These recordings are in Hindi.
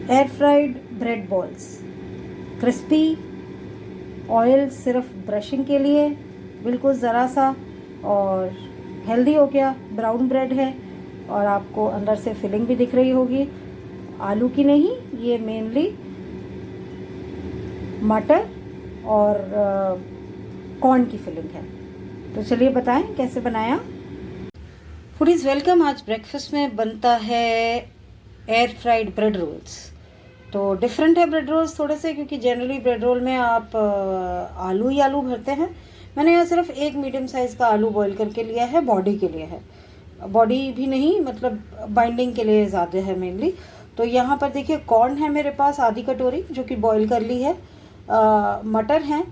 Air fried bread balls, crispy, oil सिर्फ ब्रशिंग के लिए, बिल्कुल ज़रा सा, और हेल्दी हो गया। ब्राउन ब्रेड है और आपको अंदर से फिलिंग भी दिख रही होगी, आलू की नहीं, ये मेनली मटर और कॉर्न की फिलिंग है। तो चलिए बताएं कैसे बनाया। Foodies welcome. आज ब्रेकफास्ट में बनता है एयर फ्राइड ब्रेड रोल्स। तो डिफरेंट है ब्रेड रोल्स थोड़े से, क्योंकि जनरली ब्रेड रोल में आप आलू ही आलू भरते हैं। मैंने यहाँ सिर्फ एक मीडियम साइज़ का आलू बॉईल करके लिया है, बॉडी के लिए है, बॉडी भी नहीं, मतलब बाइंडिंग के लिए ज़्यादा है मेनली। तो यहाँ पर देखिए कॉर्न है मेरे पास आधी कटोरी जो कि बॉईल कर ली है, मटर हैं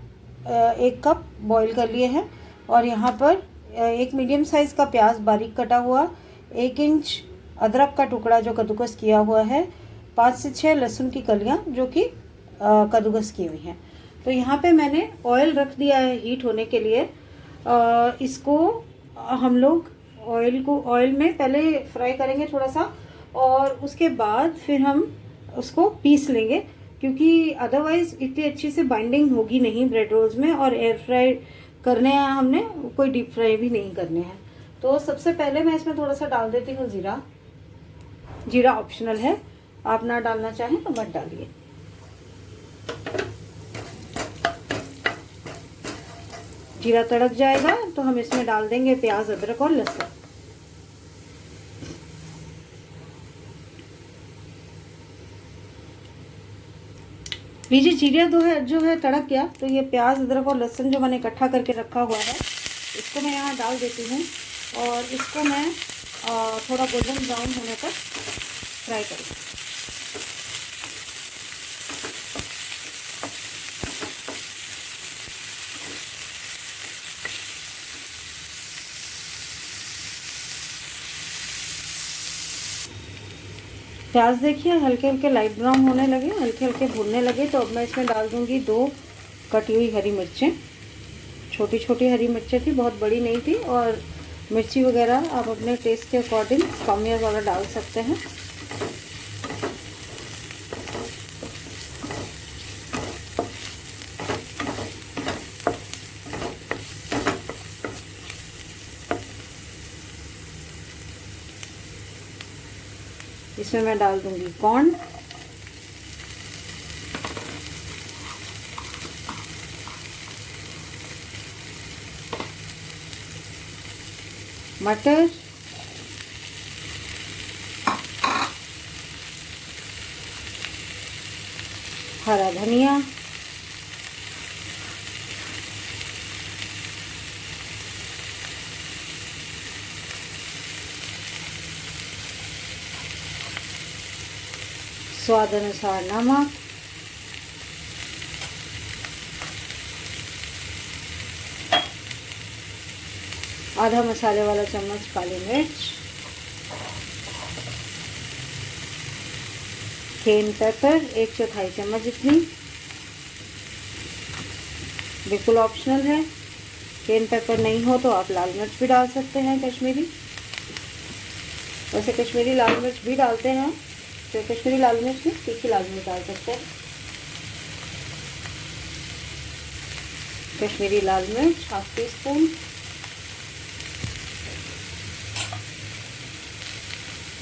1 कप बॉईल कर लिए हैं, और यहाँ पर एक मीडियम साइज़ का प्याज बारीक कटा हुआ, 1 इंच अदरक का टुकड़ा जो कद्दूकस किया हुआ है, 5 से 6 लहसुन की कलियाँ जो कि कद्दूकस की हुई हैं। तो यहाँ पे मैंने ऑयल रख दिया है हीट होने के लिए। इसको हम लोग ऑयल में पहले फ्राई करेंगे थोड़ा सा, और उसके बाद फिर हम उसको पीस लेंगे, क्योंकि अदरवाइज़ इतनी अच्छी से बाइंडिंग होगी नहीं ब्रेड रोल्स में। और एयर फ्राई करने हैं हमने, कोई डीप फ्राई भी नहीं करने हैं। तो सबसे पहले मैं इसमें थोड़ा सा डाल देती हूँ जीरा। जीरा ऑप्शनल है, आप ना डालना चाहें तो मत डालिए। जीरा तड़क जाएगा तो हम इसमें डाल देंगे प्याज, अदरक और लहसुन। लीजिए जीरा जो है तड़क गया, तो ये प्याज, अदरक और लहसुन जो मैंने इकट्ठा करके रखा हुआ है, इसको मैं यहाँ डाल देती हूँ, और इसको मैं थोड़ा गोल्डन ब्राउन होने तक फ्राई करूँगी। प्याज देखिए हल्के हल्के लाइट ब्राउन होने लगे, हल्के हल्के भूनने लगे। तो अब मैं इसमें डाल दूंगी 2 कटी हुई हरी मिर्चें। छोटी छोटी हरी मिर्चें थी, बहुत बड़ी नहीं थी। और मिर्ची वगैरह आप अपने टेस्ट के अकॉर्डिंग कम या ज़्यादा डाल सकते हैं। इसमें मैं डाल दूंगी कॉर्न, मटर, हरा धनिया, स्वाद अनुसार नमक, आधा मसाले वाला चम्मच काली मिर्च, केन पेपर 1/4 चम्मच जितनी, बिल्कुल ऑप्शनल है। केन पेपर नहीं हो तो आप लाल मिर्च भी डाल सकते हैं, कश्मीरी। वैसे कश्मीरी लाल मिर्च भी डालते हैं, तो कश्मीरी लाल मिर्च में तीखी लाल मिर्च डाल सकते हैं। कश्मीरी लाल मिर्च 1/2 टीस्पून,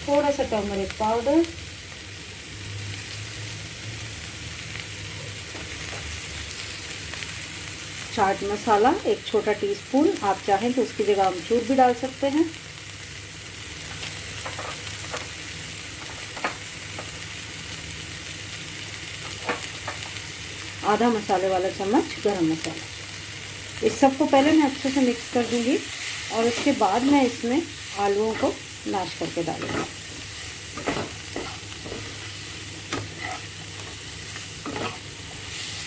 थोड़ा सा टर्मरिक पाउडर, चाट मसाला 1 छोटा टीस्पून, आप चाहें तो उसकी जगह अमचूर भी डाल सकते हैं। आधा मसाले वाला चम्मच गरम मसाला। इस सबको पहले मैं अच्छे से मिक्स कर दूंगी, और उसके बाद मैं इसमें आलूओं को मैश करके डालूंगी।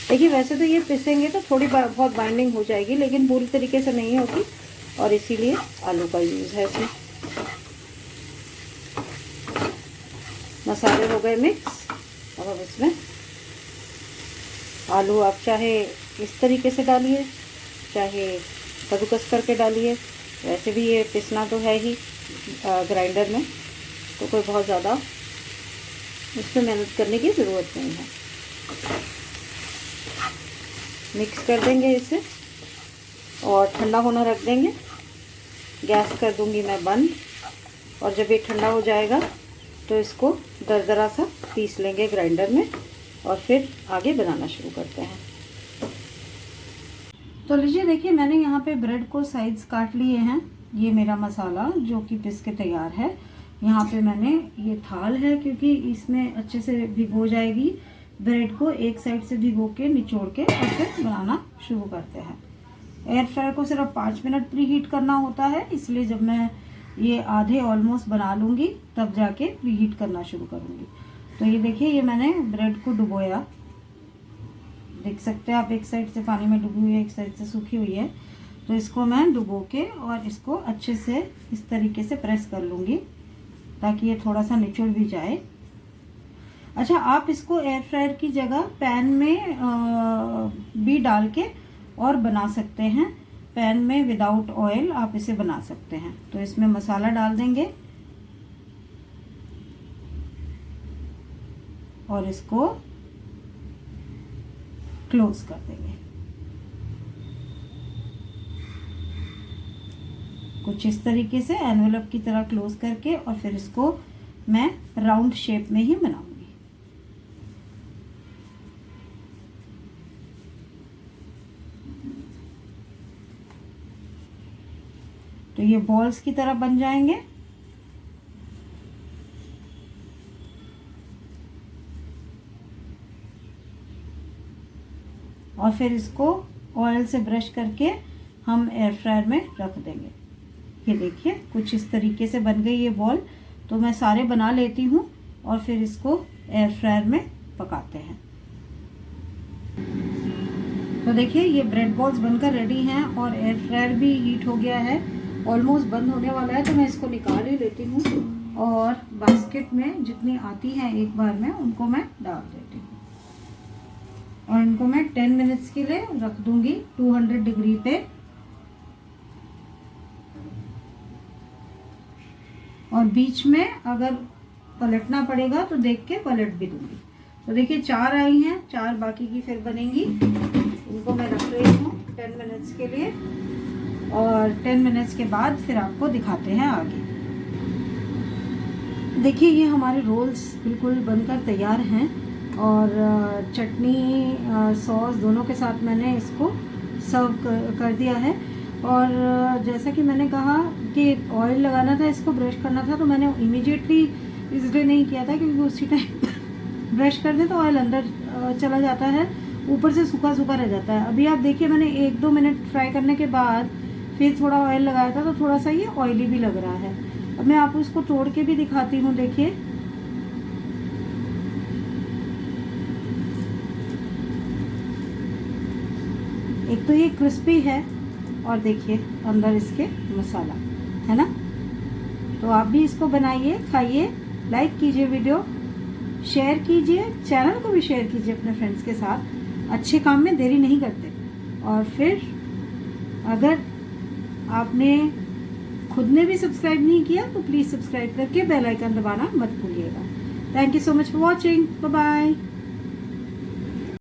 देखिए वैसे तो ये पिसेंगे तो थोड़ी बहुत बाइंडिंग हो जाएगी, लेकिन पूरी तरीके से नहीं होगी, और इसीलिए आलू का यूज़ है इसमें। मसाले हो गए मिक्स। अब इसमें आलू आप चाहे इस तरीके से डालिए, चाहे कद्दूकस करके डालिए। वैसे भी ये पिसना तो है ही ग्राइंडर में, तो कोई बहुत ज़्यादा इसमें मेहनत करने की ज़रूरत नहीं है। मिक्स कर देंगे इसे और ठंडा होना रख देंगे। गैस कर दूंगी मैं बंद, और जब ये ठंडा हो जाएगा तो इसको दरदरा सा पीस लेंगे ग्राइंडर में और फिर आगे बनाना शुरू करते हैं। तो लीजिए देखिए, मैंने यहाँ पे ब्रेड को साइड्स काट लिए हैं। ये मेरा मसाला जो कि पिस के तैयार है। यहाँ पे मैंने ये थाल है क्योंकि इसमें अच्छे से भिगो जाएगी। ब्रेड को एक साइड से भिगो के निचोड़ के और फिर बनाना शुरू करते हैं। एयर फ्रायर को सिर्फ 5 मिनट प्री हीट करना होता है, इसलिए जब मैं ये आधे ऑलमोस्ट बना लूँगी तब जाके प्री हीट करना शुरू करूँगी। तो ये देखिए, ये मैंने ब्रेड को डुबोया, देख सकते हैं आप, एक साइड से पानी में डूबी हुई है, एक साइड से सूखी हुई है। तो इसको मैं डुबो के और इसको अच्छे से इस तरीके से प्रेस कर लूँगी ताकि ये थोड़ा सा निचुड़ भी जाए। अच्छा, आप इसको एयर फ्रायर की जगह पैन में भी डाल के और बना सकते हैं। पैन में विदाउट ऑयल आप इसे बना सकते हैं। तो इसमें मसाला डाल देंगे और इसको क्लोज कर देंगे कुछ इस तरीके से एनवेलप की तरह क्लोज करके, और फिर इसको मैं राउंड शेप में ही बनाऊंगी। तो ये बॉल्स की तरह बन जाएंगे। और फिर इसको ऑयल से ब्रश करके हम एयर फ्रायर में रख देंगे। ये देखिए, कुछ इस तरीके से बन गई ये बॉल। तो मैं सारे बना लेती हूँ और फिर इसको एयर फ्रायर में पकाते हैं। तो देखिए, ये ब्रेड बॉल्स बनकर रेडी हैं और एयर फ्रायर भी हीट हो गया है, ऑलमोस्ट बंद होने वाला है। तो मैं इसको निकाल ही लेती हूँ और बास्केट में जितनी आती हैं एक बार में उनको मैं डाल देती हूँ, और इनको मैं 10 मिनट्स के लिए रख दूंगी 200 डिग्री पे। और बीच में अगर पलटना पड़ेगा तो देख के पलट भी दूंगी। तो देखिए, 4 आई हैं, 4 बाकी की फिर बनेंगी। इनको मैं रख रही हूँ 10 मिनट्स के लिए, और 10 मिनट्स के बाद फिर आपको दिखाते हैं आगे। देखिए, ये हमारे रोल्स बिल्कुल बनकर तैयार हैं और चटनी सॉस दोनों के साथ मैंने इसको सर्व कर दिया है। और जैसा कि मैंने कहा कि ऑयल लगाना था, इसको ब्रश करना था, तो मैंने इमीडिएटली इसलिए नहीं किया था क्योंकि उसी टाइम ब्रश कर दे तो ऑयल अंदर चला जाता है, ऊपर से सूखा सूखा रह जाता है। अभी आप देखिए, मैंने 1-2 मिनट फ्राई करने के बाद फिर थोड़ा ऑयल लगाया था तो थोड़ा सा ये ऑयली भी लग रहा है। अब मैं आपको इसको तोड़ के भी दिखाती हूँ। देखिए, एक तो ये क्रिस्पी है और देखिए अंदर इसके मसाला है ना। तो आप भी इसको बनाइए, खाइए, लाइक कीजिए, वीडियो शेयर कीजिए, चैनल को भी शेयर कीजिए अपने फ्रेंड्स के साथ। अच्छे काम में देरी नहीं करते। और फिर अगर आपने खुद ने भी सब्सक्राइब नहीं किया तो प्लीज़ सब्सक्राइब करके बेल आइकन दबाना मत भूलिएगा। Thank you so much for watching. Bye bye.